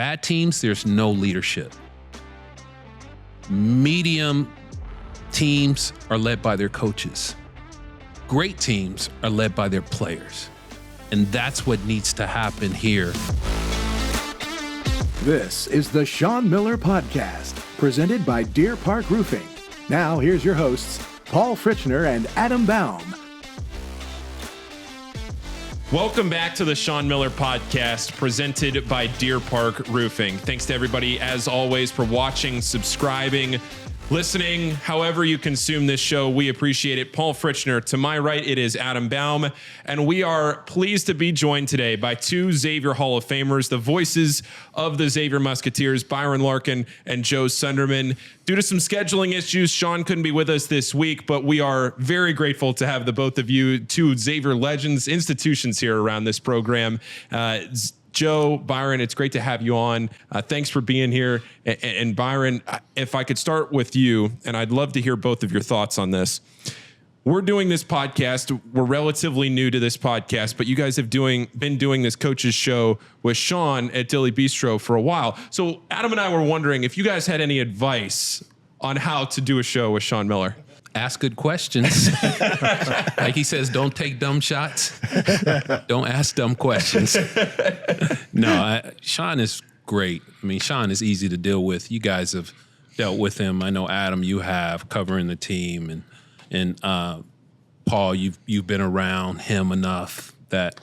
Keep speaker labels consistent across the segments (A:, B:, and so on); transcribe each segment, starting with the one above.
A: Bad teams, there's no leadership. Medium teams are led by their coaches. Great teams are led by their players. And that's what needs to happen here.
B: This is the Sean Miller Podcast, presented by Deer Park Roofing. Now, here's your hosts, Paul Fritschner and Adam Baum.
C: Welcome back to the Sean Miller Podcast, presented by Deer Park Roofing. Thanks to everybody, as always, for watching, subscribing, listening, however you consume this show. We appreciate it. Paul Fritschner. To my right, it is Adam Baum, and we are pleased to be joined today by two Xavier Hall of Famers, the voices of the Xavier Musketeers, Byron Larkin and Joe Sunderman. Due to some scheduling issues, Sean couldn't be with us this week, but we are very grateful to have the both of you, two Xavier legends, institutions here around this program. Joe, Byron, it's great to have you on. Thanks for being here. And Byron, if I could start with you, and I'd love to hear both of your thoughts on this. We're doing this podcast. We're relatively new to this podcast, but you guys have been doing this coach's show with Sean at Dilly Bistro for a while. So Adam and I were wondering if you guys had any advice on how to do a show with Sean Miller.
A: Ask good questions. Like he says, don't take dumb shots. Don't ask dumb questions. No, Sean is great. I mean, Sean is easy to deal with. You guys have dealt with him. I know, Adam, you have, covering the team. And Paul, you've been around him enough that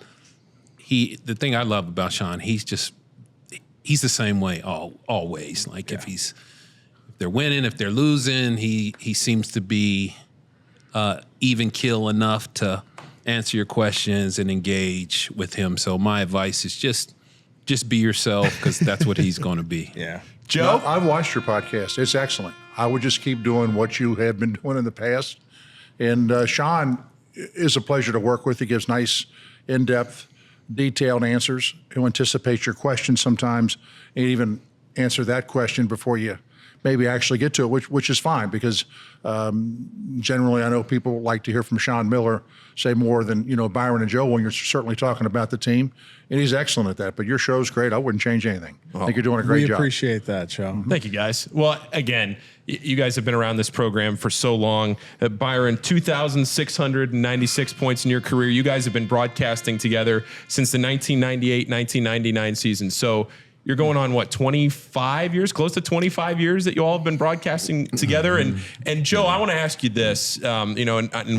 A: the thing I love about Sean, he's the same way always. Like if they're winning, if they're losing, he seems to be even keel enough to answer your questions and engage with him. So my advice is just be yourself, because that's what he's going to be.
D: Yeah.
C: Joe?
D: No, I've watched your podcast. It's excellent. I would just keep doing what you have been doing in the past. And Sean is a pleasure to work with. He gives nice, in-depth, detailed answers. He'll anticipate your questions sometimes and even answer that question before you maybe actually get to it, which is fine, because generally I know people like to hear from Sean Miller say more than, Byron and Joe when you're certainly talking about the team, and he's excellent at that. But your show's great. I wouldn't change anything. I think you're doing a great job.
E: We appreciate that, Joe.
C: Thank you, guys. Well, again, you guys have been around this program for so long. Byron, 2,696 points in your career. You guys have been broadcasting together since the 1998-1999 season. So you're going on, 25 years, close to 25 years that you all have been broadcasting together. And Joe, I want to ask you this, and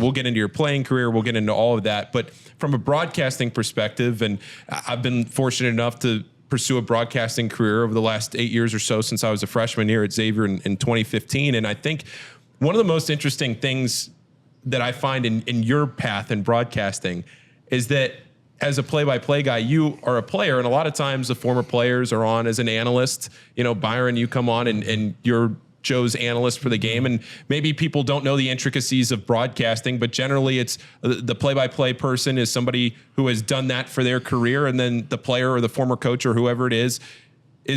C: we'll get into your playing career, we'll get into all of that, but from a broadcasting perspective, and I've been fortunate enough to pursue a broadcasting career over the last 8 years or so since I was a freshman here at Xavier in 2015. And I think one of the most interesting things that I find in your path in broadcasting is that as a play-by-play guy, you are a player, and a lot of times the former players are on as an analyst. Byron, you come on and you're Joe's analyst for the game, and maybe people don't know the intricacies of broadcasting, but generally it's the play-by-play person is somebody who has done that for their career, and then the player or the former coach or whoever it is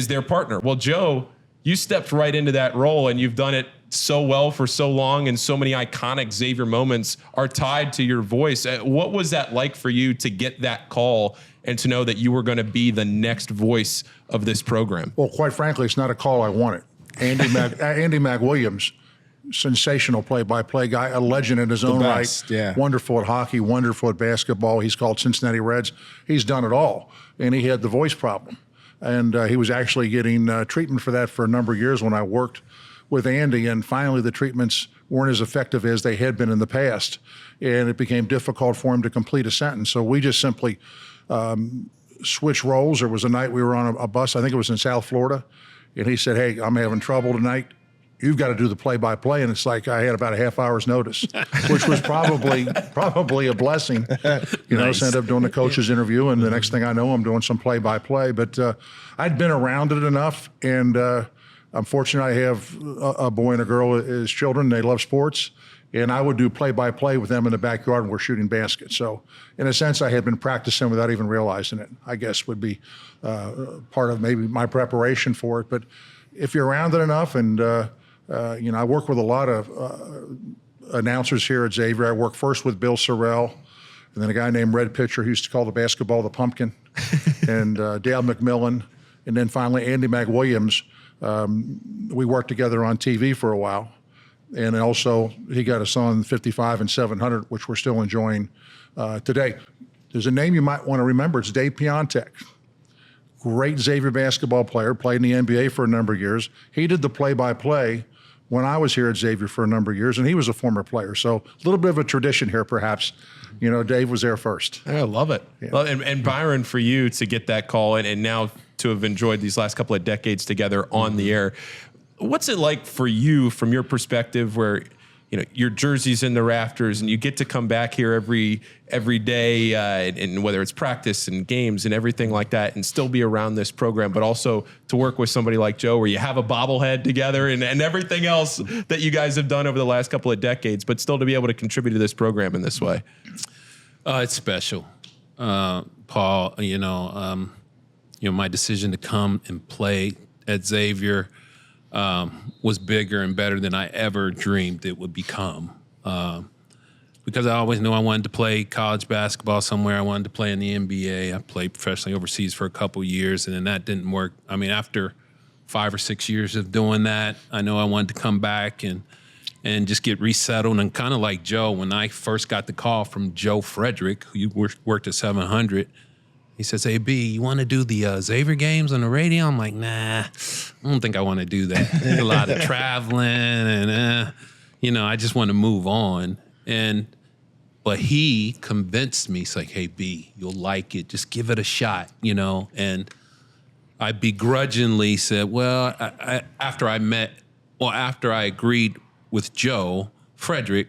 C: their partner. Well, Joe, you stepped right into that role, and you've done it so well for so long, and so many iconic Xavier moments are tied to your voice. What was that like for you to get that call and to know that you were going to be the next voice of this program?
D: Well, quite frankly, it's not a call I wanted. Andy McWilliams, sensational play-by-play guy, a legend in his own right.
E: Yeah.
D: Wonderful at hockey, wonderful at basketball. He's called Cincinnati Reds. He's done it all, and he had the voice problem. And he was actually getting treatment for that for a number of years when I worked with Andy, and finally the treatments weren't as effective as they had been in the past, and it became difficult for him to complete a sentence. So we just simply switched roles. There was a night we were on a bus, I think it was in South Florida, and he said, "Hey, I'm having trouble tonight. You've got to do the play-by-play." And it's like I had about a half hour's notice, which was probably a blessing. Nice. So I ended up doing the coach's interview, and the next thing I know, I'm doing some play-by-play. But I'd been around it enough, and I'm fortunate I have a boy and a girl as children. They love sports, and I would do play-by-play with them in the backyard when we're shooting baskets. So in a sense, I had been practicing without even realizing it, I guess would be part of maybe my preparation for it. But if you're around it enough, and I work with a lot of announcers here at Xavier. I worked first with Bill Sorrell, and then a guy named Red Pitcher who used to call the basketball the pumpkin, and Dale McMillan, And then finally, Andy McWilliams, we worked together on TV for a while. And also, he got us on 55 and 700, which we're still enjoying today. There's a name you might want to remember. It's Dave Piontek. Great Xavier basketball player, played in the NBA for a number of years. He did the play-by-play when I was here at Xavier for a number of years, and he was a former player. So a little bit of a tradition here, perhaps. You know, Dave was there first.
C: I love it.
D: Yeah.
C: Well, and Byron, for you to get that call and now to have enjoyed these last couple of decades together on the air, what's it like for you from your perspective where, you know, your jersey's in the rafters and you get to come back here every day and whether it's practice and games and everything like that and still be around this program, but also to work with somebody like Joe where you have a bobblehead together and everything else that you guys have done over the last couple of decades, but still to be able to contribute to this program in this way?
A: It's special, Paul. My decision to come and play at Xavier was bigger and better than I ever dreamed it would become. Because I always knew I wanted to play college basketball somewhere. I wanted to play in the NBA. I played professionally overseas for a couple years, and then that didn't work. I mean, after 5 or 6 years of doing that, I know I wanted to come back and just get resettled. And kind of like Joe, when I first got the call from Joe Frederick, who worked at 700, he says, "Hey, B, you want to do the Xavier games on the radio?" I'm like, "Nah, I don't think I want to do that. There's a lot of traveling and, I just want to move on." But he convinced me. He's like, "Hey, B, you'll like it. Just give it a shot, And I begrudgingly said, well, after I agreed with Joe Frederick,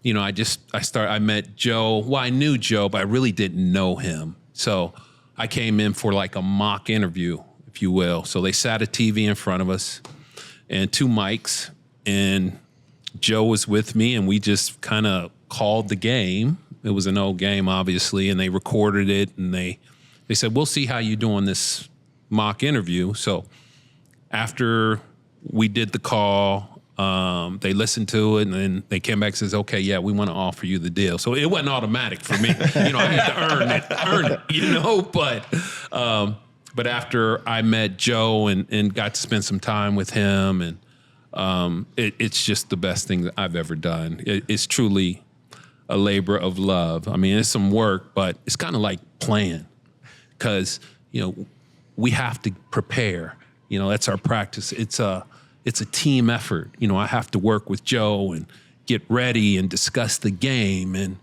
A: I met Joe. Well, I knew Joe, but I really didn't know him. So I came in for like a mock interview, if you will. So they sat a TV in front of us and 2 mics, and Joe was with me, and we just kind of called the game. It was an old game, obviously, and they recorded it, and they said, "We'll see how you do on this mock interview." So after we did the call, they listened to it, and then they came back and says, "Okay, yeah, we want to offer you the deal." So it wasn't automatic for me. I had to earn it, But after I met Joe and got to spend some time with him, and it's just the best thing that I've ever done. It's truly a labor of love. I mean, it's some work, but it's kind of like playing because, we have to prepare. That's our practice. It's a team effort. I have to work with Joe and get ready and discuss the game. And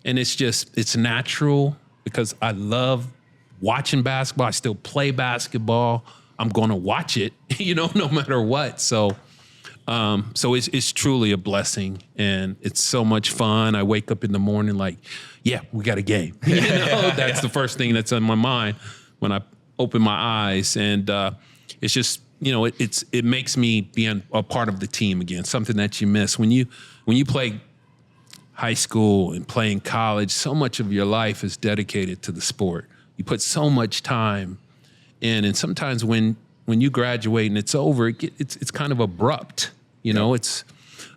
A: it's natural because I love watching basketball. I still play basketball. I'm going to watch it, no matter what. So it's truly a blessing, and it's so much fun. I wake up in the morning like, yeah, we got a game. That's the first thing that's on my mind when I open my eyes, and it's just it makes me being a part of the team again. Something that you miss when you play high school and play in college. So much of your life is dedicated to the sport. You put so much time in, and sometimes when you graduate and it's over, it's kind of abrupt, It's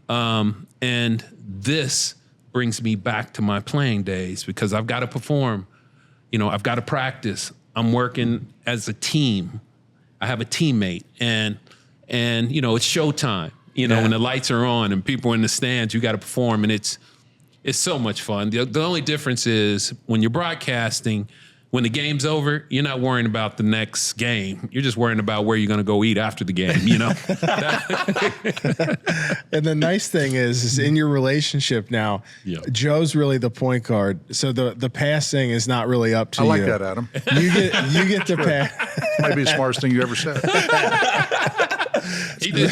A: and this brings me back to my playing days because I've got to perform, I've got to practice. I'm working as a team. I have a teammate, and it's showtime. When the lights are on and people are in the stands, you got to perform, and it's so much fun. The only difference is when you're broadcasting. When the game's over, you're not worrying about the next game. You're just worrying about where you're going to go eat after the game,
E: And the nice thing is in your relationship now, Joe's really the point guard. So the passing is not really up to you.
D: I like that, Adam.
E: You get the pass.
D: Might be the smartest thing you ever said.
A: He did.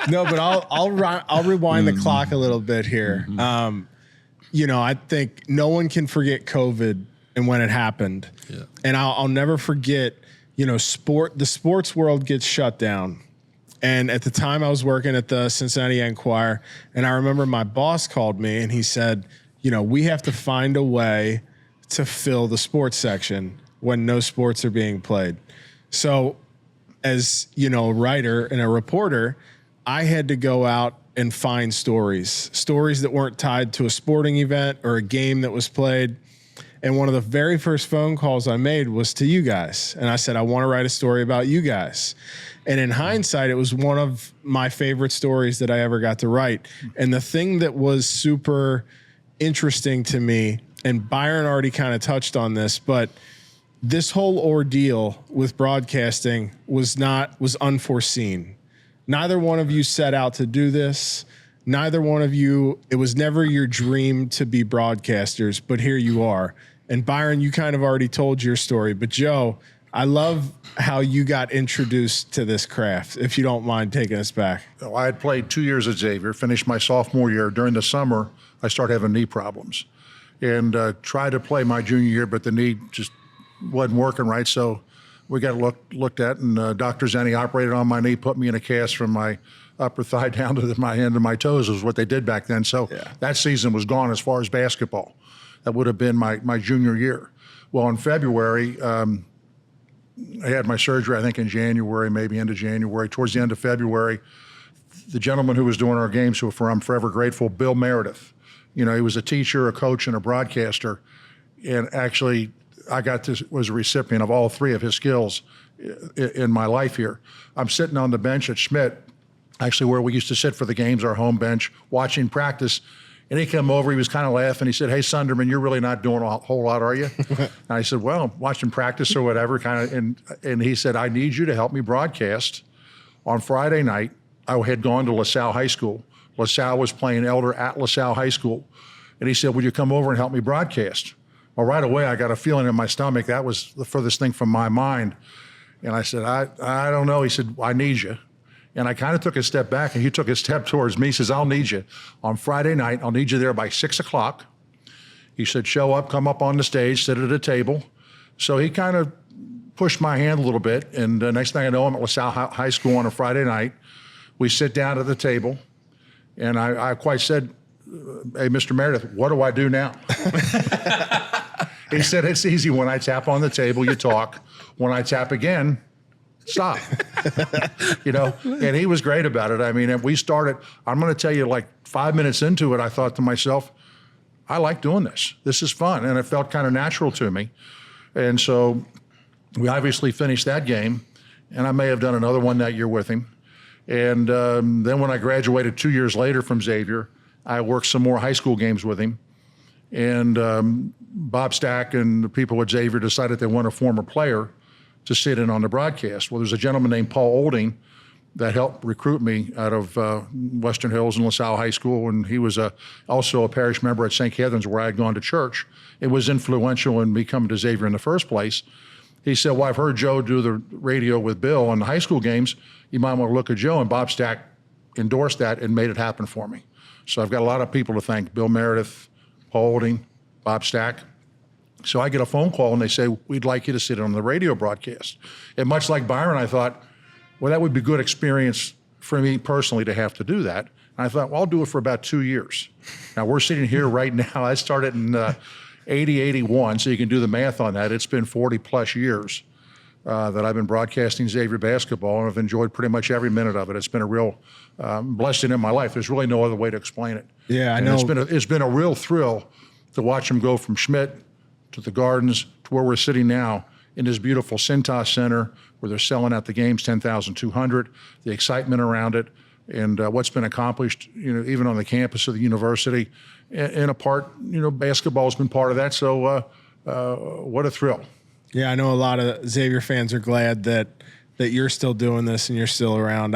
E: No, but I'll rewind the clock a little bit here.
A: Mm-hmm.
E: I think no one can forget COVID and when it happened. Yeah. And I'll never forget, the sports world gets shut down. And at the time I was working at the Cincinnati Enquirer, and I remember my boss called me and he said, we have to find a way to fill the sports section when no sports are being played. So as, a writer and a reporter, I had to go out and find stories that weren't tied to a sporting event or a game that was played. And one of the very first phone calls I made was to you guys. And I said, I want to write a story about you guys. And in hindsight, it was one of my favorite stories that I ever got to write. And the thing that was super interesting to me, and Byron already kind of touched on this, but this whole ordeal with broadcasting was unforeseen. Neither one of you set out to do this. Neither one of you, it was never your dream to be broadcasters, but here you are. And Byron, you kind of already told your story, but Joe, I love how you got introduced to this craft, if you don't mind taking us back.
D: I had played 2 years at Xavier, finished my sophomore year. During the summer, I started having knee problems and tried to play my junior year, but the knee just wasn't working right. So we got looked at, and Dr. Zenny operated on my knee, put me in a cast from my upper thigh down to my end of my toes, was what they did back then. So that season was gone as far as basketball. That would have been my junior year. Well, in February, I had my surgery, I think in January, maybe end of January. Towards the end of February, the gentleman who was doing our games, who I'm forever grateful, Bill Meredith. He was a teacher, a coach, and a broadcaster. And actually, was a recipient of all three of his skills in my life here. I'm sitting on the bench at Schmidt, actually where we used to sit for the games, our home bench, watching practice. And he came over, he was kind of laughing. He said, "Hey, Sunderman, you're really not doing a whole lot, are you?" And I said, "Well, watching practice or whatever," kind of. And he said, "I need you to help me broadcast." On Friday night, I had gone to LaSalle High School. LaSalle was playing Elder at LaSalle High School. And he said, "Would you come over and help me broadcast?" Well, right away, I got a feeling in my stomach. That was the furthest thing from my mind. And I said, I don't know. He said, "I need you." And I kind of took a step back, and he took a step towards me. He says, "I'll need you on Friday night. I'll need you there by 6 o'clock. He said, "Show up, come up on the stage, sit at a table." So he kind of pushed my hand a little bit. And the next thing I know, I'm at LaSalle High School on a Friday night. We sit down at the table, and I quite said, "Hey, Mr. Meredith, what do I do now?" He said, "It's easy. When I tap on the table, you talk. When I tap again, stop." And he was great about it. I mean, we started, I'm going to tell you, like 5 minutes into it, I thought to myself, I like doing this. This is fun. And it felt kind of natural to me. And so we obviously finished that game, and I may have done another one that year with him. And then when I graduated 2 years later from Xavier, I worked some more high school games with him. And Bob Stack and the people at Xavier decided they wanted a former player to sit in on the broadcast. Well, there's a gentleman named Paul Olding that helped recruit me out of Western Hills and LaSalle High School, and he was also a parish member at St. Catherine's where I had gone to church. It was influential in me coming to Xavier in the first place. He said, "Well, I've heard Joe do the radio with Bill on the high school games. You might want to look at Joe." And Bob Stack endorsed that and made it happen for me. So I've got a lot of people to thank: Bill Meredith, Paul Olding, Bob Stack. So I get a phone call, and they say, "We'd like you to sit on the radio broadcast." And much like Byron, I thought, well, that would be a good experience for me personally to have to do that. And I thought, well, I'll do it for about 2 years. Now, we're sitting here right now. I started in 80, 81, so you can do the math on that. It's been 40-plus years that I've been broadcasting Xavier basketball, and I've enjoyed pretty much every minute of it. It's been a real blessing in my life. There's really no other way to explain it.
E: Yeah, I know.
D: It's been a real thrill to watch him go from Schmidt to the Gardens to where we're sitting now in this beautiful Cintas Center where they're selling out the games 10,200, the excitement around it, and what's been accomplished, even on the campus of the university. And a part, basketball has been part of that. So what a thrill.
E: Yeah, I know a lot of Xavier fans are glad that you're still doing this and you're still around.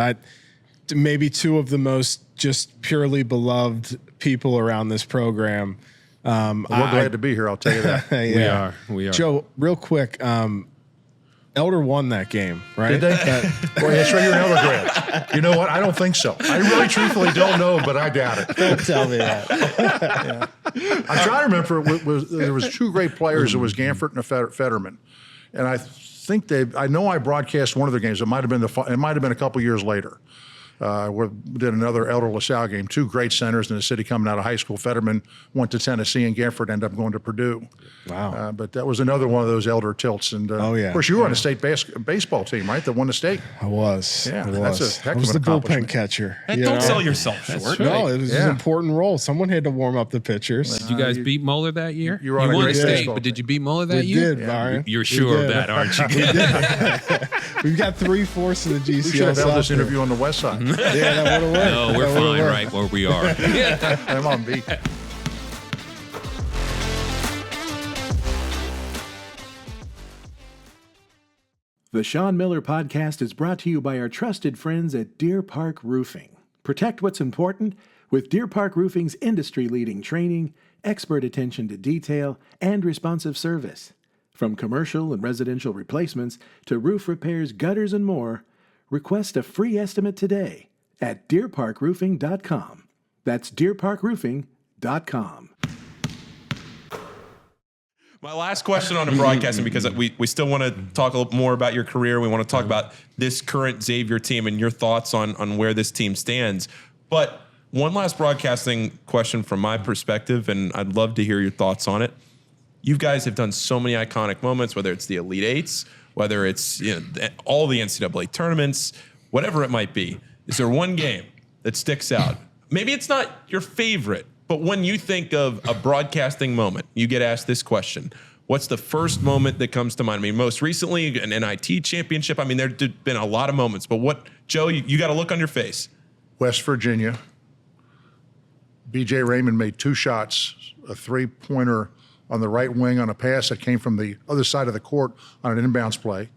E: Maybe two of the most just purely beloved people around this program.
D: We're glad to be here, I'll tell you that.
E: Yeah.
A: We are.
E: Joe, real quick, Elder won that game, right?
D: Did they? Boy, that's right, you're an Elder grad. You know what? I don't think so. I really truthfully don't know, but I doubt it.
E: Don't tell me that.
D: Yeah. I'm trying to remember, there was two great players. It was Gamford and Fetterman. And I think I know I broadcast one of their games. It might have been a couple years later. We did another Elder LaSalle game, 2 great centers in the city coming out of high school. Fetterman went to Tennessee, and Ganford ended up going to Purdue.
E: Wow.
D: But that was another one of those Elder tilts. And
E: Oh, yeah.
D: of course, you were on the state baseball team, right? That won the state.
E: I was.
D: Yeah,
E: I
D: that's
E: was.
D: a heck
E: I was
D: of an
E: the bullpen
D: accomplishment.
E: catcher.
C: Hey,
E: you
C: don't
E: know?
C: sell yourself short.
E: No, it was
D: Yeah.
E: an important role. Someone had to warm up the pitchers.
A: Did you guys beat Moeller that year?
D: you were on a
A: won
D: great
A: state,
D: baseball
A: but did
D: team.
A: you beat Moeller that
E: We
A: year?
E: did, Byron.
A: You're
E: We
A: sure of
E: did.
A: that, aren't you?
E: We've got 3/4 of the
D: We should have
E: GCL.
D: held this interview on the west side.
E: Yeah, that would have worked.
A: No, we're
E: That would've
A: fine
E: worked.
A: right where we are.
D: I'm on beat.
B: The Sean Miller Podcast is brought to you by our trusted friends at Deer Park Roofing. Protect what's important with Deer Park Roofing's industry-leading training, expert attention to detail, and responsive service. From commercial and residential replacements to roof repairs, gutters, and more, request a free estimate today at deerparkroofing.com. That's deerparkroofing.com.
C: My last question on the broadcasting, because we still want to talk a little more about your career. We want to talk about this current Xavier team and your thoughts on where this team stands. But one last broadcasting question from my perspective, and I'd love to hear your thoughts on it. You guys have done so many iconic moments, whether it's the Elite Eights, whether it's all the NCAA tournaments, whatever it might be. Is there one game that sticks out? Maybe it's not your favorite, but when you think of a broadcasting moment, you get asked this question. What's the first moment that comes to mind? I mean, most recently, an NIT championship. I mean, there's been a lot of moments, but what, Joe, you got a look on your face.
D: West Virginia. B.J. Raymond made 2 shots, a 3-pointer on the right wing on a pass that came from the other side of the court on an inbounds play.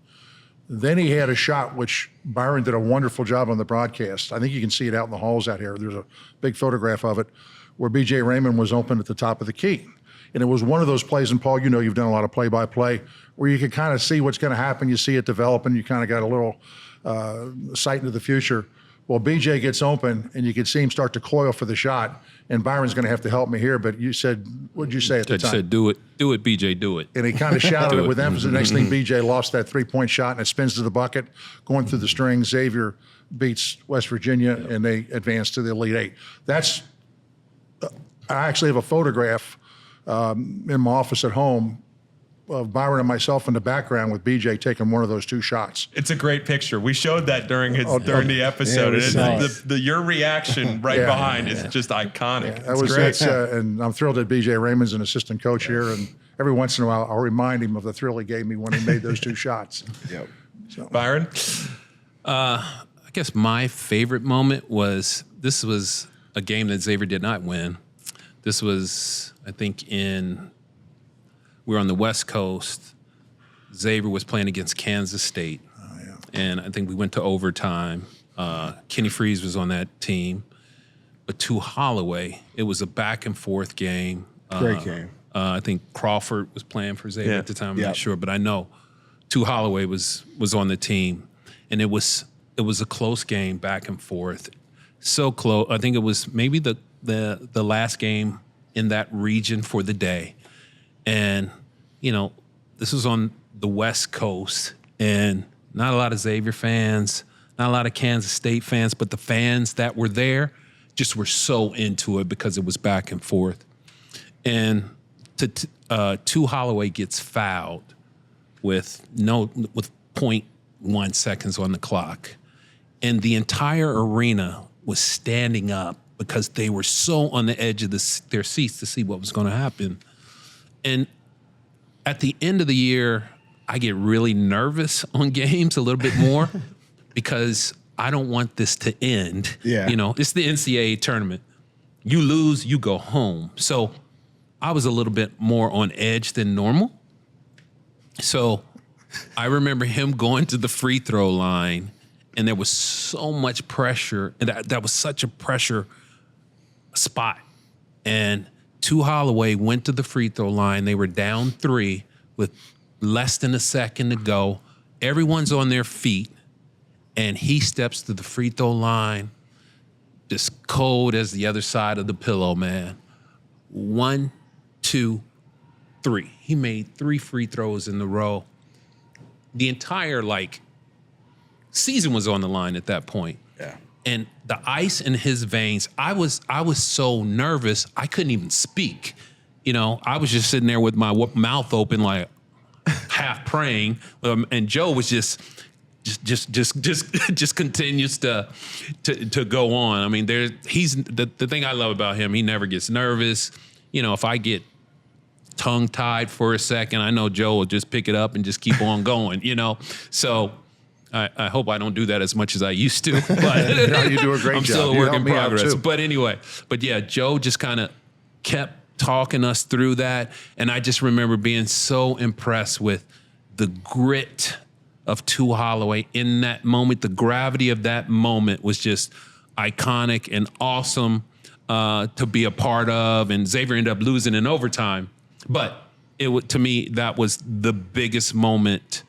D: Then he had a shot, which Byron did a wonderful job on the broadcast. I think you can see it out in the halls out here. There's a big photograph of it where B.J. Raymond was open at the top of the key. And it was one of those plays, and Paul, you know you've done a lot of play-by-play, where you can kind of see what's going to happen. You see it developing. You kind of got a little sight into the future. Well, B.J. gets open, and you can see him start to coil for the shot. And Byron's going to have to help me here, but you said, what did you say at the
A: I
D: time?
A: said, do it, BJ, do it.
D: And he kind of shouted
A: Do
D: it with
A: it.
D: emphasis. The next thing, B.J. lost that 3-point shot, and it spins to the bucket, going through the string. Xavier beats West Virginia, and they advance to the Elite Eight. That's I actually have a photograph in my office at home of Byron and myself in the background with BJ taking one of those 2 shots.
C: It's a great picture. We showed that during the episode.
E: we saw
C: Your reaction right
D: Yeah,
C: behind is just iconic.
D: That
C: It's
D: was
C: great.
D: and I'm thrilled that BJ Raymond's an assistant coach here, and every once in a while I'll remind him of the thrill he gave me when he made those 2 shots.
E: Yep.
C: Byron?
A: I guess my favorite moment was this was a game that Xavier did not win. This was, I think, we were on the West Coast. Xavier was playing against Kansas State.
D: Oh, yeah.
A: And I think we went to overtime. Kenny Freese was on that team. But to Holloway, it was a back and forth game.
E: Great game.
A: I think Crawford was playing for Xavier
C: Yeah.
A: at the time. I'm
E: Yeah.
A: not sure, but I know Tu Holloway was on the team, and it was a close game, back and forth, so close. I think it was maybe the last game in that region for the day, and this was on the West Coast, and not a lot of Xavier fans, not a lot of Kansas State fans, but the fans that were there just were so into it because it was back and forth. And Tu Holloway gets fouled with 0.1 seconds on the clock. And the entire arena was standing up because they were so on the edge of their seats to see what was going to happen. And at the end of the year, I get really nervous on games a little bit more because I don't want this to end.
E: Yeah.
A: It's the NCAA tournament. You lose, you go home. So I was a little bit more on edge than normal. So I remember him going to the free throw line, and there was so much pressure, and that was such a pressure spot. And Tu Holloway went to the free throw line. They were down 3 with less than a second to go. Everyone's on their feet, and he steps to the free throw line, just cold as the other side of the pillow, man. 1, 2, 3. He made 3 free throws in a row. The entire season was on the line at that point.
E: Yeah.
A: and the ice in his veins. I was so nervous I couldn't even speak. I was just sitting there with my mouth open, like half praying, and Joe was just continues to go on. I mean, he's the thing I love about him. He never gets nervous. If I get tongue tied for a second, I know Joe will just pick it up and just keep on going. So. I hope I don't do that as much as I used to, but
D: No, you do a great job.
A: I'm still a
D: You
A: work
D: help
A: in
D: me out,
A: progress.
D: too.
A: But anyway, yeah, Joe just kind of kept talking us through that. And I just remember being so impressed with the grit of Tu Holloway in that moment. The gravity of that moment was just iconic and awesome to be a part of. And Xavier ended up losing in overtime. But to me, that was the biggest moment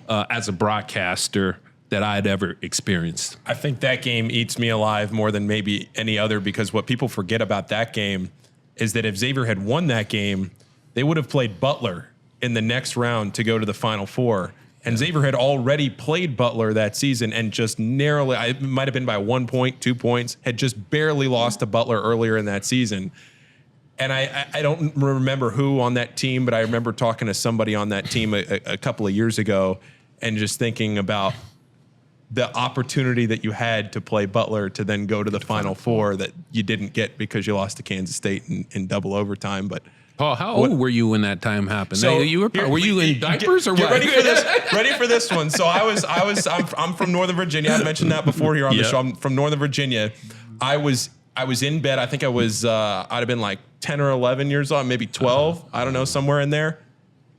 A: as a broadcaster that I had ever experienced.
C: I think that game eats me alive more than maybe any other, because what people forget about that game is that if Xavier had won that game, they would have played Butler in the next round to go to the Final Four. And Xavier had already played Butler that season and just narrowly, it might have been by 1 point, 2 points, had just barely lost to Butler earlier in that season. And I don't remember who on that team, but I remember talking to somebody on that team a couple of years ago and just thinking about the opportunity that you had to play Butler to then go to the Final Four that you didn't get because you lost to Kansas State in double overtime. But
A: Paul, how old were you when that time happened?
C: So
A: were you in diapers or
C: get
A: what?
C: ready for this? Ready for this one? So I'm from Northern Virginia. I've mentioned that before here on the show. I'm from Northern Virginia. I was in bed. I think I'd have been like 10 or 11 years old, maybe 12. I don't know, somewhere in there.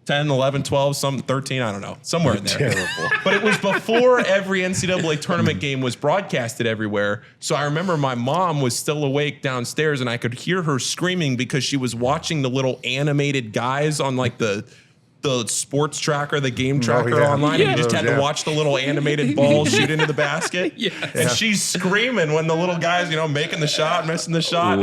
C: 10, 11, 12, 13, I don't know, somewhere in there.
E: Terrible.
C: But it was before every NCAA tournament game was broadcasted everywhere. So I remember my mom was still awake downstairs and I could hear her screaming because she was watching the little animated guys on like the sports tracker, the game tracker online. And you just had to watch the little animated balls shoot into the basket. And she's screaming when the little guys, making the shot, missing the shot.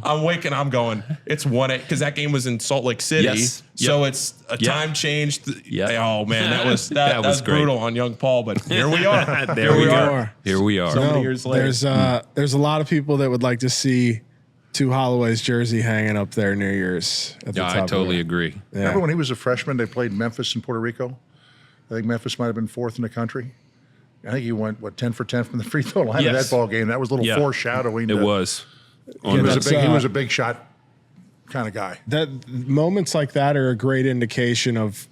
C: I'm waking, I'm going, it's 1-8, because that game was in Salt Lake City.
A: Yes.
C: So it's a time change. Oh man, that was
A: was great.
C: brutal on young Paul, but here we are.
A: Here we are. Here we are.
C: So many years later.
E: There's a lot of people that would like to see Tu Holloway's jersey hanging up there New Year's at the top.
A: I totally agree.
E: Yeah.
D: Remember when he was a freshman, they played Memphis and Puerto Rico? I think Memphis might have been 4th in the country. I think he went, 10 for 10 from the free throw line of that ball game. That was a little foreshadowing.
A: It was.
D: He was a big shot kind of guy.
E: That moments like that are a great indication of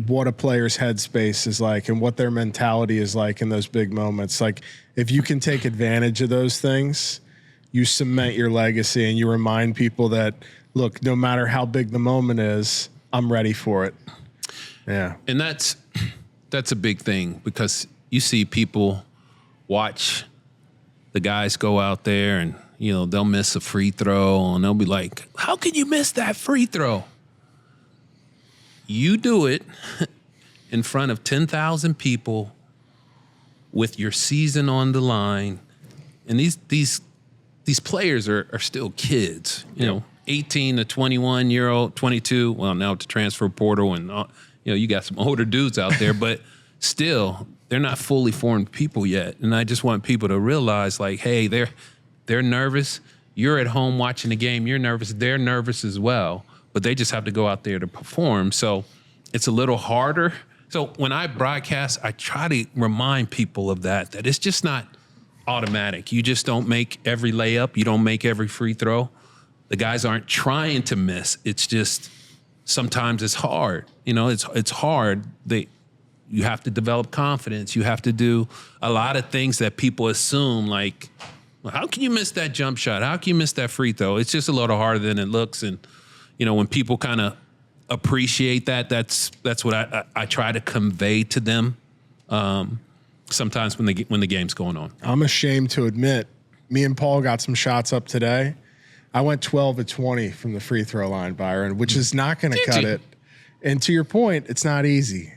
E: what a player's headspace is like and what their mentality is like in those big moments. Like if you can take advantage of those things, you cement your legacy and you remind people that, look, no matter how big the moment is, I'm ready for it. Yeah.
A: And that's a big thing, because you see people watch the guys go out there and, they'll miss a free throw and they'll be like, how can you miss that free throw? You do it in front of 10,000 people with your season on the line. And these players are still kids, 18 to 21-year-old, 22. Well, now to transfer portal and, you got some older dudes out there, but still, they're not fully formed people yet. And I just want people to realize, like, hey, they're nervous. You're at home watching the game. You're nervous. They're nervous as well, but they just have to go out there to perform. So it's a little harder. So when I broadcast, I try to remind people of that it's just not automatic. You just don't make every layup. You don't make every free throw. The guys aren't trying to miss. It's just sometimes it's hard. It's hard. You have to develop confidence. You have to do a lot of things that people assume, like, well, how can you miss that jump shot? How can you miss that free throw? It's just a little harder than it looks. And, when people kind of appreciate that, that's what I try to convey to them. Sometimes when the game's going on.
E: I'm ashamed to admit, me and Paul got some shots up today. I went 12 of 20 from the free throw line, Byron, which is not going to cut it. And to your point, it's not easy,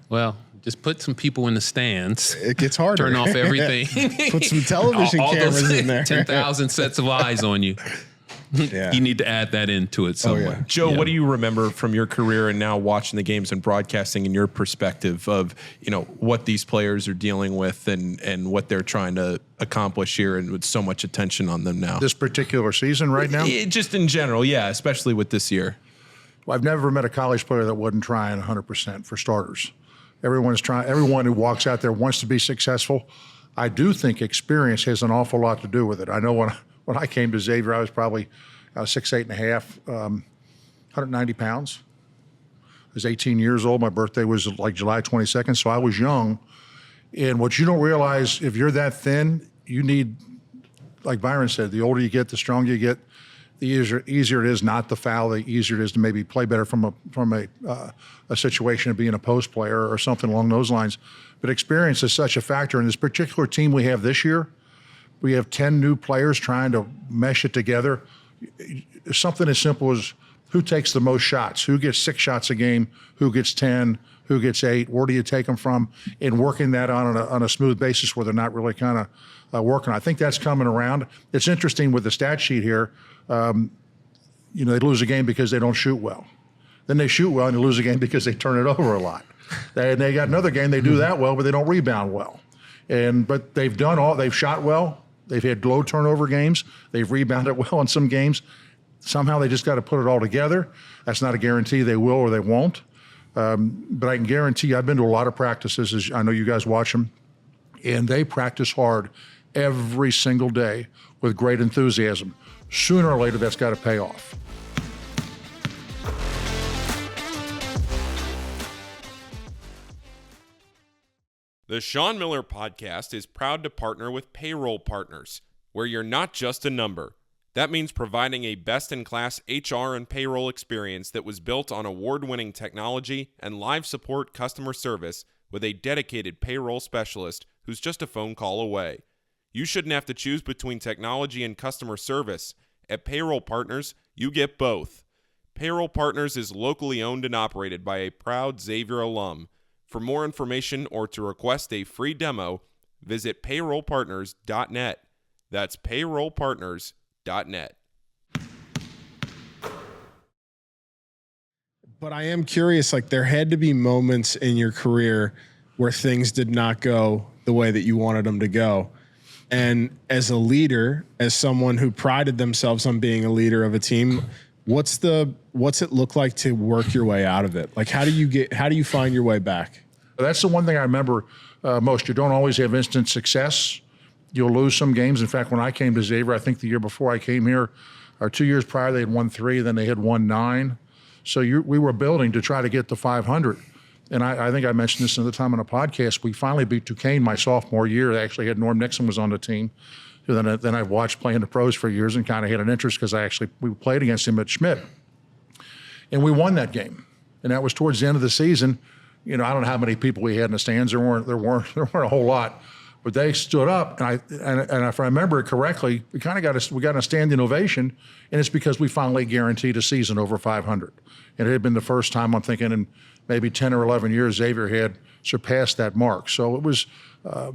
A: Well, just put some people in the stands.
E: It gets harder.
A: Turn off everything.
E: Put some television
A: all
E: cameras
A: those
E: in there.
A: 10,000 sets of eyes on you.
E: Yeah.
A: You need to add that into it somewhere.
C: Joe,
A: Yeah.
C: what do you remember from your career and now watching the games and broadcasting in your perspective of, what these players are dealing with and what they're trying to accomplish here and with so much attention on them now?
D: This particular season right now?
C: Just in general, yeah, especially with this year.
D: Well, I've never met a college player that wasn't trying 100% for starters. Everyone is trying. Everyone who walks out there wants to be successful. I do think experience has an awful lot to do with it. I know when I came to Xavier, I was probably 6'8.5", 190 pounds. I was 18 years old. My birthday was like July 22nd, so I was young. And what you don't realize, if you're that thin, you need, like Byron said, the older you get, the stronger you get, the easier it is not to foul, the easier it is to maybe play better from a situation of being a post player or something along those lines. But experience is such a factor. In this particular team we have this year, we have 10 new players trying to mesh it together. Something as simple as who takes the most shots, who gets 6 shots a game, who gets 10, who gets 8, where do you take them from, and working that on a smooth basis where they're not really kind of working. I think that's coming around. It's interesting with the stat sheet here. They lose a game because they don't shoot well. Then they shoot well and they lose a game because they turn it over a lot. They got another game, they do that well, but they don't rebound well. But they've shot well. They've had low turnover games. They've rebounded well in some games. Somehow they just got to put it all together. That's not a guarantee they will or they won't. But I can guarantee you, I've been to a lot of practices, as I know you guys watch them, and they practice hard every single day with great enthusiasm. Sooner or later, that's got to pay off.
F: The Sean Miller Podcast is proud to partner with Payroll Partners, where you're not just a number. That means providing a best-in-class HR and payroll experience that was built on award-winning technology and live support customer service with a dedicated payroll specialist who's just a phone call away. You shouldn't have to choose between technology and customer service. At Payroll Partners, you get both. Payroll Partners is locally owned and operated by a proud Xavier alum. For more information or to request a free demo, visit payrollpartners.net. That's payrollpartners.net.
E: But I am curious, there had to be moments in your career where things did not go the way that you wanted them to go. And as a leader, as someone who prided themselves on being a leader of a team, what's it look like to work your way out of it? How do you find your way back?
D: That's the one thing I remember most. You don't always have instant success. You'll lose some games. In fact, when I came to Xavier, I think the year before I came here, or 2 years prior, they had won 3, then they had won 9. So we were building to try to get to 500. And I think I mentioned this another time on a podcast. We finally beat Duquesne my sophomore year. They actually had Norm Nixon was on the team. Then I watched playing the pros for years and kind of had an interest because we played against him at Schmidt. And we won that game. And that was towards the end of the season. I don't know how many people we had in the stands. There weren't a whole lot. But they stood up, and if I remember it correctly, we got a standing ovation, and it's because we finally guaranteed a season over 500. And it had been the first time, I'm thinking, in maybe 10 or 11 years, Xavier had surpassed that mark. So it was, a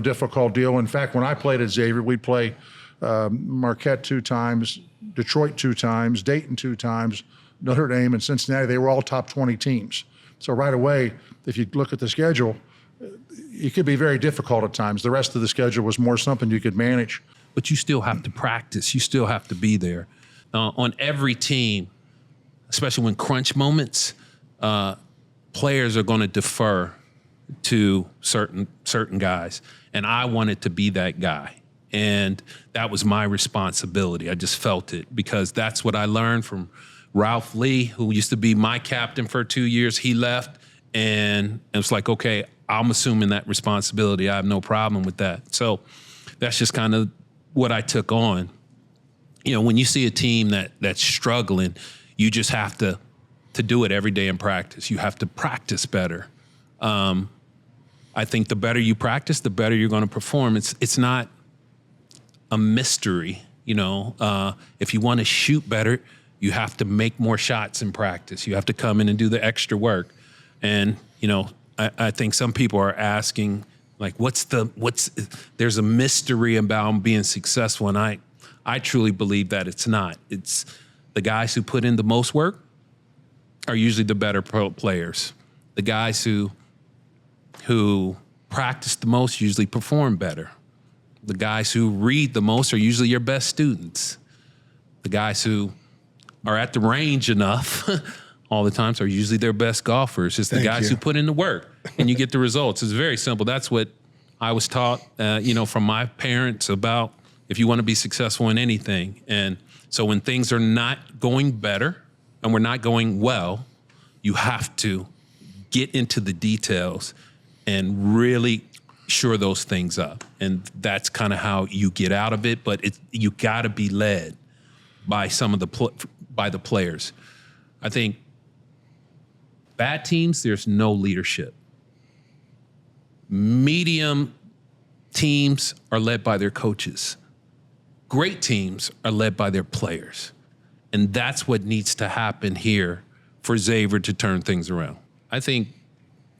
D: difficult deal. In fact, when I played at Xavier, we'd play Marquette 2 times, Detroit 2 times, Dayton 2 times, Notre Dame and Cincinnati. They were all top 20 teams. So right away, if you look at the schedule, it could be very difficult at times. The rest of the schedule was more something you could manage.
A: But you still have to practice. You still have to be there. On every team, especially when crunch moments, players are going to defer to certain guys. And I wanted to be that guy. And that was my responsibility. I just felt it because that's what I learned from Ralph Lee, who used to be my captain for 2 years. He left, and it was like, okay, I'm assuming that responsibility. I have no problem with that. So that's just kind of what I took on. When you see a team that's struggling, you just have to do it every day in practice. You have to practice better. I think the better you practice, the better you're going to perform. It's not a mystery. If you want to shoot better, you have to make more shots in practice. You have to come in and do the extra work. And, I think some people are asking, there's a mystery about being successful. And I truly believe that it's not. It's the guys who put in the most work are usually the better players. The guys who practice the most usually perform better. The guys who read the most are usually your best students. The guys who are at the range enough all the times are usually their best golfers. It's the guys who put in the work, and you get the results. It's very simple. That's what I was taught, from my parents about if you want to be successful in anything. And so when things are not going better and we're not going well, you have to get into the details and really shore those things up. And that's kind of how you get out of it. But you got to be led by some of by the players. I think bad teams, there's no leadership. Medium teams are led by their coaches. Great teams are led by their players. And that's what needs to happen here for Xavier to turn things around. I think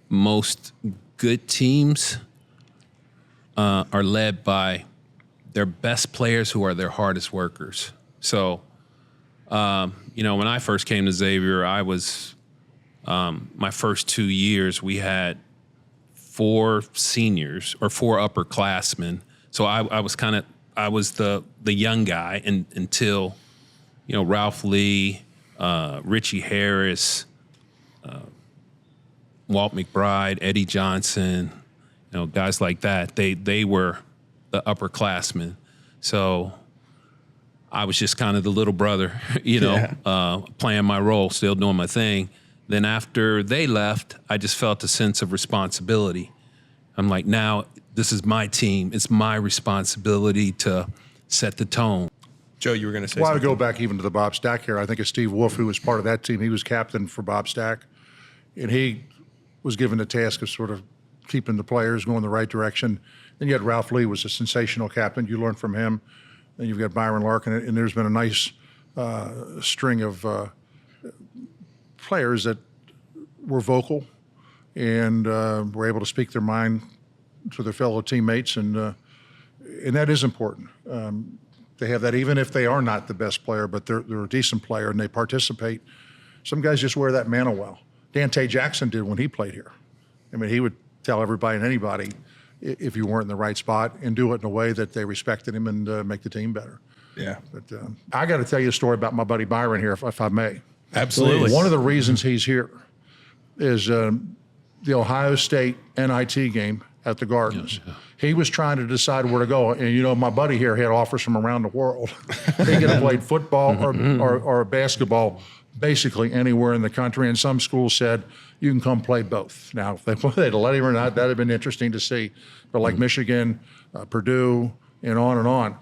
A: most good teams are led by their best players who are their hardest workers. So, when I first came to Xavier, I was, my first 2 years, we had 4 seniors or 4 upperclassmen. So I was the young guy until, Ralph Lee, Richie Harris, Walt McBride, Eddie Johnson, guys like that. They were the upperclassmen. So I was just kind of the little brother, playing my role, still doing my thing. Then after they left, I just felt a sense of responsibility. I'm like, now this is my team. It's my responsibility to set the tone.
C: Joe, you were going to say
D: Well, I
C: something.
D: would go back even to the Bob Stack here. I think it's Steve Wolf who was part of that team. He was captain for Bob Stack, and he was given the task of sort of keeping the players going the right direction. Then you had Ralph Lee was a sensational captain. You learned from him. Then you've got Byron Larkin, and there's been a nice string of players that were vocal and were able to speak their mind to their fellow teammates, and that is important. They have that even if they are not the best player, but they're a decent player and they participate. Some guys just wear that mantle well. Dante Jackson did when he played here. I mean, he would tell everybody and anybody if you weren't in the right spot and do it in a way that they respected him and make the team better.
E: Yeah.
D: But I got to tell you a story about my buddy Byron here, if I may.
C: Absolutely.
D: One of the reasons he's here is the Ohio State NIT game at the Gardens. Yeah. He was trying to decide where to go. And, my buddy here had offers from around the world. He could have played football or basketball basically anywhere in the country. And some schools said, you can come play both. Now, if they'd let him or not, that would have been interesting to see. But like Michigan, Purdue, and on and on.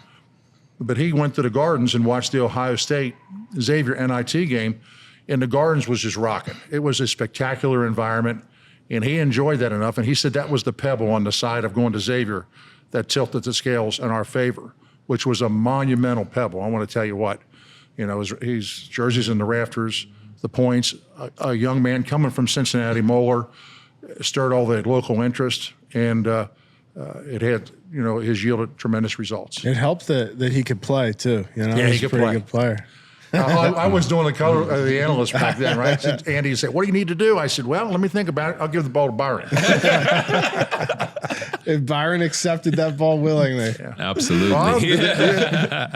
D: But he went to the Gardens and watched the Ohio State Xavier NIT game, and the Gardens was just rocking. It was a spectacular environment, and he enjoyed that enough. And he said that was the pebble on the side of going to Xavier that tilted the scales in our favor, which was a monumental pebble. I want to tell you what, his jerseys in the rafters, the points, a young man coming from Cincinnati Moeller, stirred all the local interest, and it had, has yielded tremendous results.
E: It helped that he could play too.
D: Yeah, he could play.
E: Good player.
D: I was doing the analyst back then, right? Andy said, "What do you need to do?" I said, "Well, let me think about it. I'll give the ball to Byron."
E: If Byron accepted that ball willingly,
A: yeah. Absolutely.
D: Well,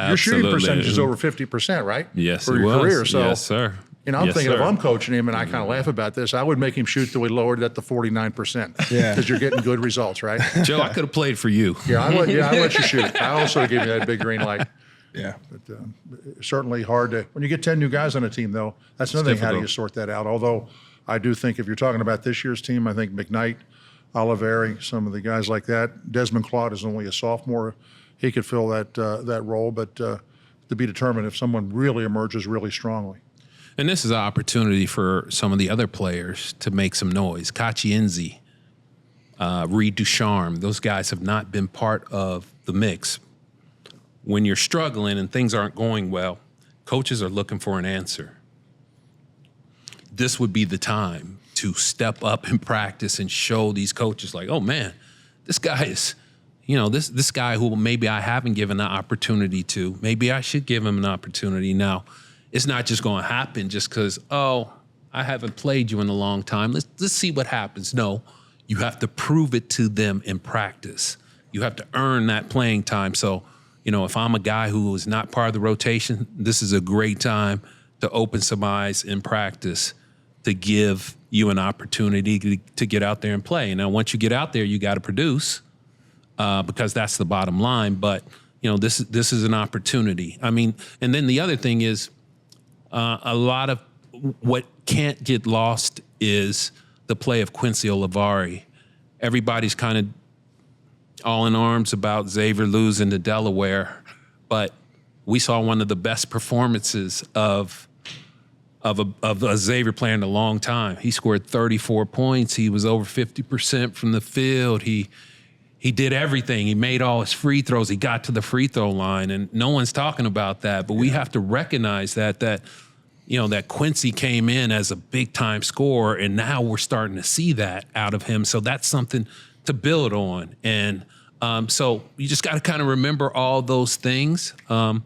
D: your shooting percentage is over 50%, right?
A: Yes,
D: for your career. So,
A: yes, sir.
D: I'm thinking if I'm coaching him, and I kind of laugh about this, I would make him shoot till we lowered that to 49%. Yeah, because you're getting good results, right?
A: Joe, I could have played for you.
D: I let you shoot. I also give you that big green light.
E: Yeah,
D: but certainly hard to when you get 10 new guys on a team, though. That's another thing. How do you sort that out? Although I do think if you're talking about this year's team, I think McKnight, Oliveri, some of the guys like that. Desmond Claude is only a sophomore; he could fill that role, but to be determined if someone really emerges really strongly.
A: And this is an opportunity for some of the other players to make some noise. Kachienzi, Reed Ducharme, those guys have not been part of the mix. When you're struggling and things aren't going well, coaches are looking for an answer. This would be the time to step up and practice and show these coaches like, oh man, this guy this guy who maybe I haven't given an opportunity to, maybe I should give him an opportunity. Now, it's not just going to happen just because, I haven't played you in a long time. Let's see what happens. No, you have to prove it to them in practice. You have to earn that playing time. So, if I'm a guy who is not part of the rotation, this is a great time to open some eyes in practice to give you an opportunity to get out there and play. Now, once you get out there, you got to produce because that's the bottom line. But, this is an opportunity. I mean, and then the other thing is a lot of what can't get lost is the play of Quincy Olivari. Everybody's kind of all in arms about Xavier losing to Delaware, but we saw one of the best performances of a Xavier player in a long time. He scored 34 points. He was over 50% from the field. He did everything. He made all his free throws. He got to the free throw line, and no one's talking about that. But we have to recognize that Quincy came in as a big-time scorer, and now we're starting to see that out of him. So that's something to build on. And so you just got to kind of remember all those things. And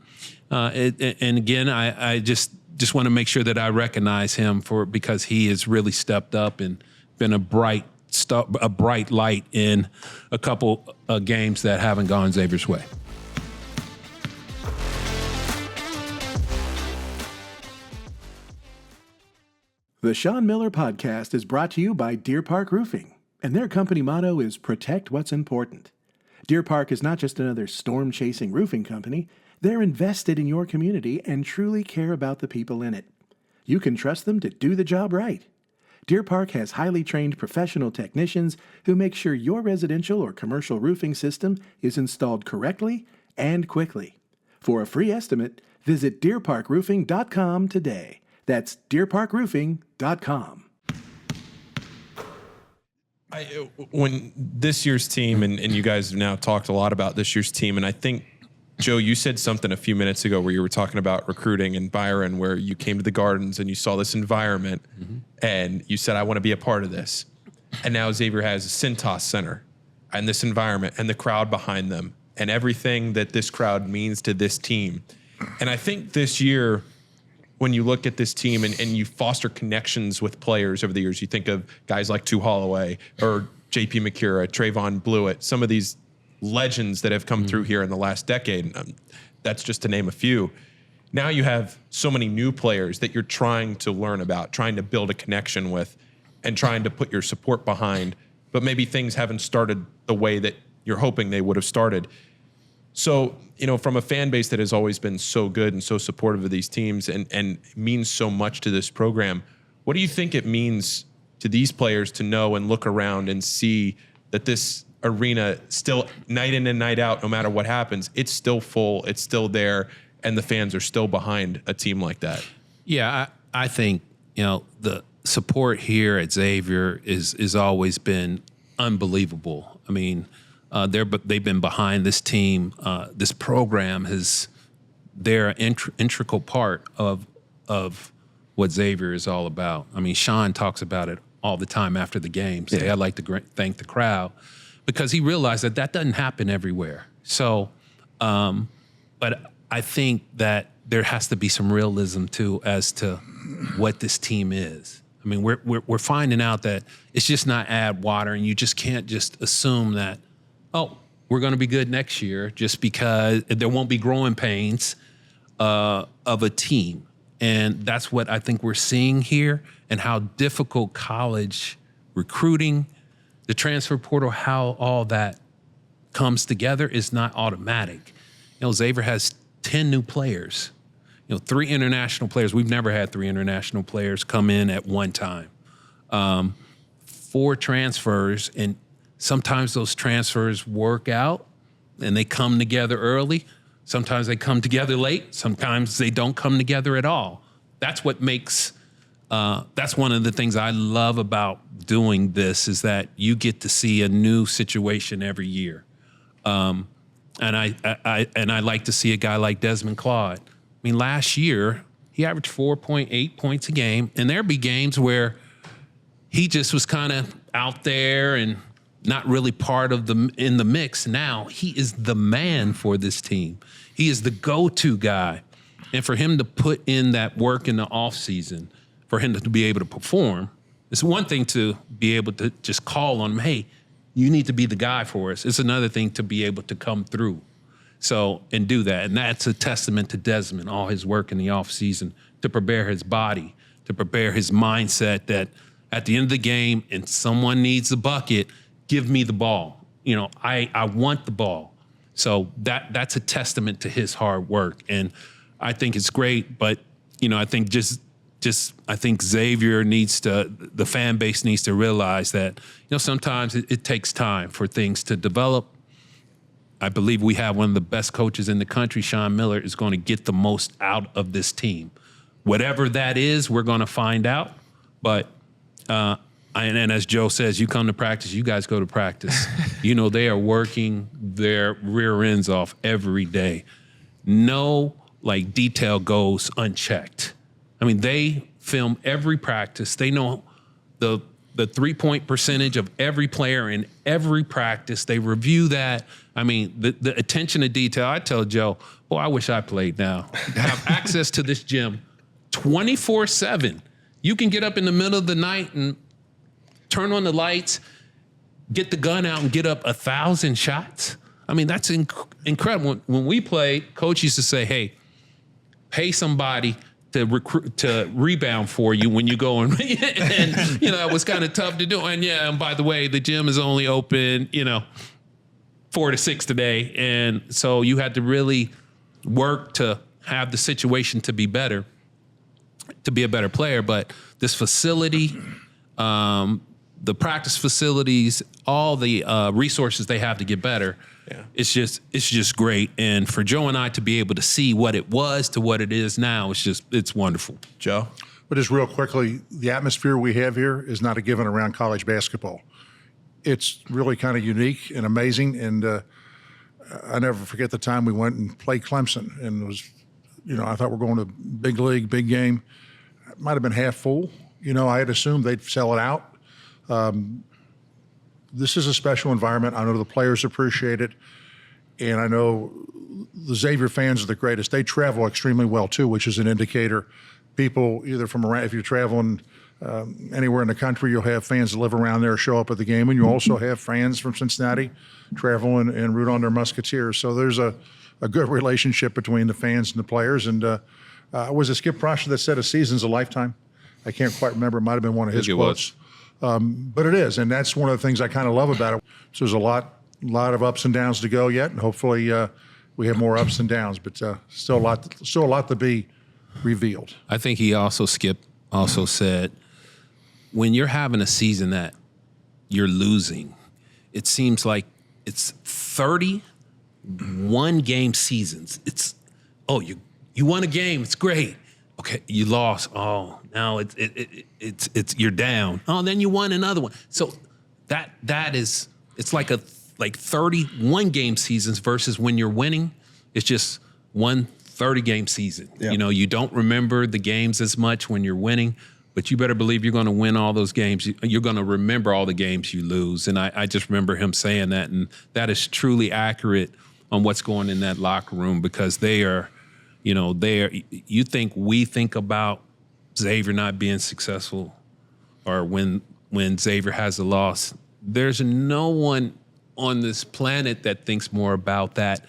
A: again, I just want to make sure that I recognize him because he has really stepped up and been a bright light in a couple of games that haven't gone Xavier's way.
B: The Sean Miller Podcast is brought to you by Deer Park Roofing, and their company motto is protect what's important. Deer Park is not just another storm-chasing roofing company. They're invested in your community and truly care about the people in it. You can trust them to do the job right. Deer Park has highly trained professional technicians who make sure your residential or commercial roofing system is installed correctly and quickly. For a free estimate, visit deerparkroofing.com today. That's deerparkroofing.com.
C: When this year's team, and you guys have now talked a lot about this year's team, and I think, Joe, you said something a few minutes ago where you were talking about recruiting, and Byron, where you came to the Gardens and you saw this environment, and you said, I want to be a part of this. And now Xavier has a Cintas Center and this environment and the crowd behind them and everything that this crowd means to this team. And I think this year, when you look at this team and you foster connections with players over the years, you think of guys like Tu Holloway or J.P. McCura, Trayvon Blewett, some of these legends that have come through here in the last decade. That's just to name a few. Now you have so many new players that you're trying to learn about, trying to build a connection with, and trying to put your support behind, but maybe things haven't started the way that you're hoping they would have started. So, from a fan base that has always been so good and so supportive of these teams and means so much to this program, what do you think it means to these players to know and look around and see that this arena still, night in and night out, no matter what happens, it's still full, it's still there, and the fans are still behind a team like that?
A: Yeah, I think, the support here at Xavier is always been unbelievable. I mean, they've been behind this team. This program they're an integral part of what Xavier is all about. I mean, Sean talks about it all the time after the games. Yeah. I'd like to thank the crowd because he realized that doesn't happen everywhere. So, but I think that there has to be some realism too as to what this team is. I mean, we're finding out that it's just not add water, and you just can't just assume that, we're going to be good next year just because there won't be growing pains of a team. And that's what I think we're seeing here, and how difficult college recruiting, the transfer portal, how all that comes together is not automatic. Xavier has 10 new players, 3 international players. We've never had 3 international players come in at one time. 4 transfers, and sometimes those transfers work out and they come together early. Sometimes they come together late. Sometimes they don't come together at all. That's what makes, that's one of the things I love about doing this, is that you get to see a new situation every year. And I like to see a guy like Desmond Claude. I mean, last year, he averaged 4.8 points a game, and there'd be games where he just was kind of out there and not really part of in the mix. Now he is the man for this team. He is the go-to guy. And for him to put in that work in the off season, for him to be able to perform, it's one thing to be able to just call on him, hey, you need to be the guy for us. It's another thing to be able to come through. So, and do that. And that's a testament to Desmond, all his work in the offseason to prepare his body, to prepare his mindset that at the end of the game and someone needs the bucket, give me the ball. You know, I want the ball. So that's a testament to his hard work. And I think it's great, but, you know, I think I think Xavier the fan base needs to realize that, you know, sometimes it takes time for things to develop. I believe we have one of the best coaches in the country. Sean Miller is going to get the most out of this team. Whatever that is, we're going to find out. But, and as Joe says, you come to practice, you guys go to practice. You know, they are working their rear ends off every day. No, detail goes unchecked. I mean, they film every practice. They know the 3-point percentage of every player in every practice. They review that. I mean, the attention to detail. I tell Joe, boy, I wish I played now. To have access to this gym 24/7. You can get up in the middle of the night and turn on the lights, get the gun out and get up 1,000 shots. I mean, that's incredible. When we played, coach used to say, hey, pay somebody to rebound for you when you go and you know, it was kind of tough to do. And by the way, the gym is only open, 4 to 6 today. And so you had to really work to have the situation to be better, to be a better player. But this facility, the practice facilities, all the resources they have to get better, it's just great. And for Joe and I to be able to see what it was to what it is now, it's wonderful.
C: Joe?
D: But just real quickly, the atmosphere we have here is not a given around college basketball. It's really kind of unique and amazing. And I never forget the time we went and played Clemson. And it was, I thought we're going to big league, big game. It might have been half full. I had assumed they'd sell it out. This is a special environment. I know the players appreciate it. And I know the Xavier fans are the greatest. They travel extremely well, too, which is an indicator. People either from around, if you're traveling anywhere in the country, you'll have fans that live around there show up at the game. And you also have fans from Cincinnati travel and root on their Musketeers. So there's a good relationship between the fans and the players. And was it Skip Prosher that said a season's a lifetime? I can't quite remember. It might have been one of his quotes. But it is, and that's one of the things I kind of love about it. So there's a lot of ups and downs to go yet, and hopefully we have more ups and downs. But still a lot to be revealed.
A: I think Skip also said, when you're having a season that you're losing, it seems like it's 31 game seasons. It's you won a game, it's great. Okay, you lost. Oh, now it's you're down. Oh, then you won another one. So that is, it's like 31 game seasons versus when you're winning, it's just one 30-game season. Yep. You don't remember the games as much when you're winning, but you better believe you're going to win all those games. You're going to remember all the games you lose. And I just remember him saying that, and that is truly accurate on what's going in that locker room, because they are. You think we think about Xavier not being successful, or when Xavier has a loss. There's no one on this planet that thinks more about that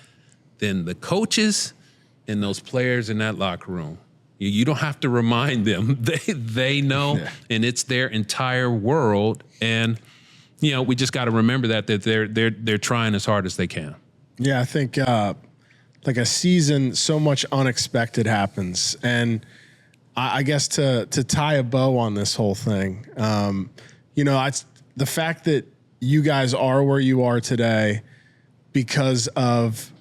A: than the coaches and those players in that locker room. You don't have to remind them; they know, and it's their entire world. And we just got to remember that they're trying as hard as they can.
E: Yeah, I think. Like a season, so much unexpected happens. And I guess to tie a bow on this whole thing, it's the fact that you guys are where you are today because of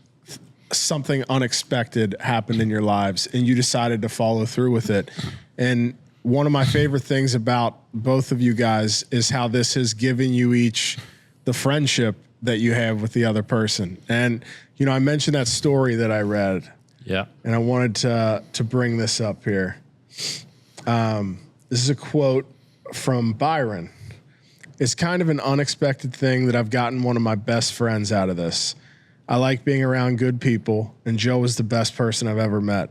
E: something unexpected happened in your lives and you decided to follow through with it. And one of my favorite things about both of you guys is how this has given you each the friendship that you have with the other person. And I mentioned that story that I read.
A: Yeah.
E: And I wanted to bring this up here. This is a quote from Byron. It's kind of an unexpected thing that I've gotten one of my best friends out of this. I like being around good people, and Joe was the best person I've ever met.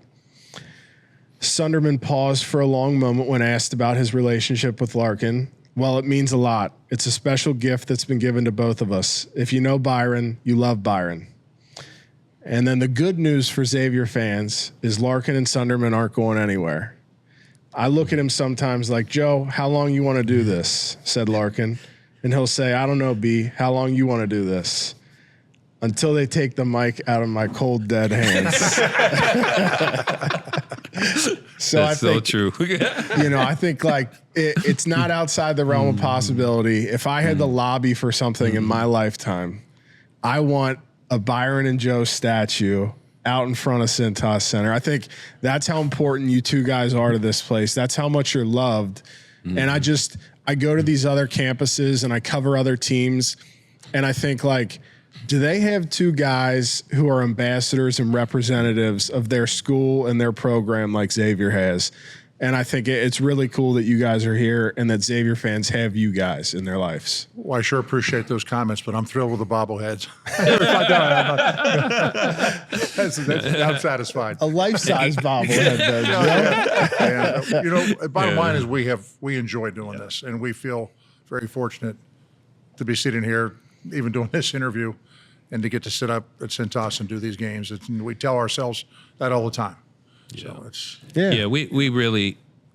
E: Sunderman paused for a long moment when asked about his relationship with Larkin. Well, it means a lot. It's a special gift that's been given to both of us. If you know Byron, you love Byron. And then the good news for Xavier fans is Larkin and Sunderman aren't going anywhere. I look at him sometimes like, Joe, how long you want to do this? Said Larkin. And he'll say, I don't know, B, how long you want to do this? Until they take the mic out of my cold, dead hands. So
A: That's
E: I think,
A: so true.
E: I think like it's not outside the realm of possibility. If I had to lobby for something in my lifetime, I want a Byron and Joe statue out in front of Cintas Center. I think that's how important you two guys are to this place. That's how much you're loved. And I go to these other campuses and I cover other teams, and I think like, do they have two guys who are ambassadors and representatives of their school and their program like Xavier has? And I think it's really cool that you guys are here and that Xavier fans have you guys in their lives.
D: Well, I sure appreciate those comments, but I'm thrilled with the bobbleheads. I'm satisfied.
E: A life-size bobblehead, though.
D: Bottom line is we enjoy doing this, and we feel very fortunate to be sitting here, even doing this interview, and to get to sit up at Cintas and do these games. We tell ourselves that all the time. So it's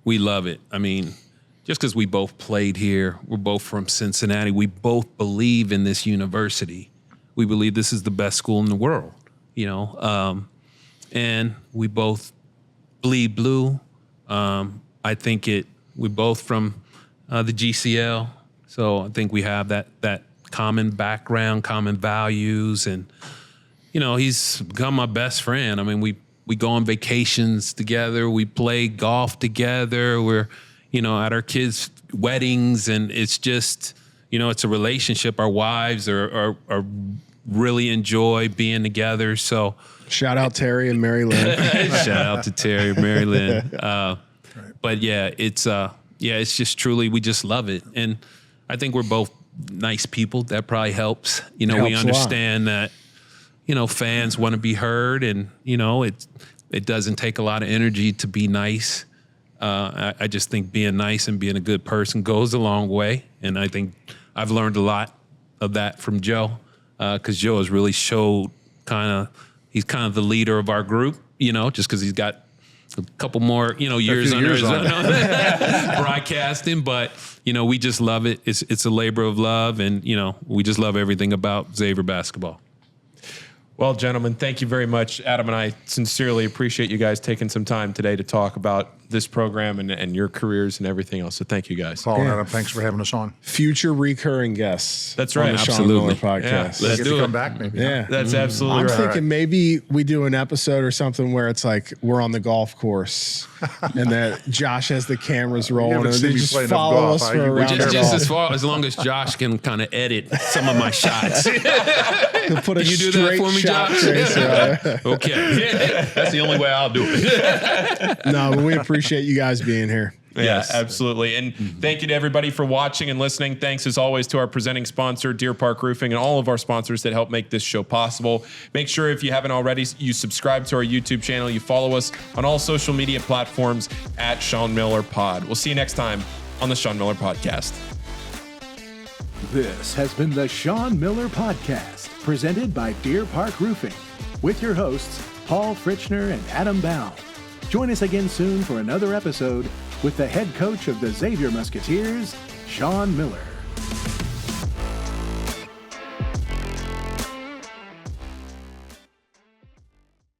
A: we love it. I mean, just because we both played here, we're both from Cincinnati. We both believe in this university. We believe this is the best school in the world, and we both bleed blue. I think we're both from the GCL, so I think we have that common background, common values, and he's become my best friend. I mean, we go on vacations together. We play golf together. We're, at our kids' weddings, and it's just, it's a relationship. Our wives are really enjoy being together. So
E: shout out Terry and Mary Lynn.
A: Shout out to Terry and Mary Lynn. But yeah, it's just truly, we just love it. And I think we're both nice people. That probably helps. We understand that, fans want to be heard, and, it doesn't take a lot of energy to be nice. I just think being nice and being a good person goes a long way. And I think I've learned a lot of that from Joe, because Joe has really showed he's kind of the leader of our group, just because he's got a couple more, years under his broadcasting. But, we just love it. It's a labor of love, and, we just love everything about Xavier basketball.
C: Well, gentlemen, thank you very much. Adam and I sincerely appreciate you guys taking some time today to talk about this program and your careers and everything else. So thank you guys.
D: Paul and Adam, thanks for having us on.
E: Future recurring guests.
C: That's right.
E: On the
A: Absolutely.
E: Sean Miller podcast.
A: Yeah, let's do it.
D: Come back, maybe.
E: Yeah.
C: That's absolutely
E: I'm
C: right.
E: thinking maybe we do an episode or something where it's like we're on the golf course and that Josh has the cameras rolling
D: haven't
E: and
D: seen
E: they
D: me
E: just
D: play enough
E: follow
D: golf.
E: us for a
D: We
E: round
D: just-
E: of
A: Just
E: golf.
A: as long as Josh can kind of edit some of my shots.
E: To put a
A: Can you do that
E: straight
A: for me,
E: shot
A: Josh?
E: tracer.
A: Okay. That's the only way I'll do it.
E: No, but we appreciate you guys being here.
C: Yeah,
A: Yes.
C: absolutely. And thank you to everybody for watching and listening. Thanks, as always, to our presenting sponsor, Deer Park Roofing, and all of our sponsors that help make this show possible. Make sure, if you haven't already, you subscribe to our YouTube channel. You follow us on all social media platforms at Sean Miller Pod. We'll see you next time on the Sean Miller Podcast.
B: This has been the Sean Miller Podcast, presented by Deer Park Roofing, with your hosts, Paul Fritschner and Adam Baum. Join us again soon for another episode with the head coach of the Xavier Musketeers, Sean Miller.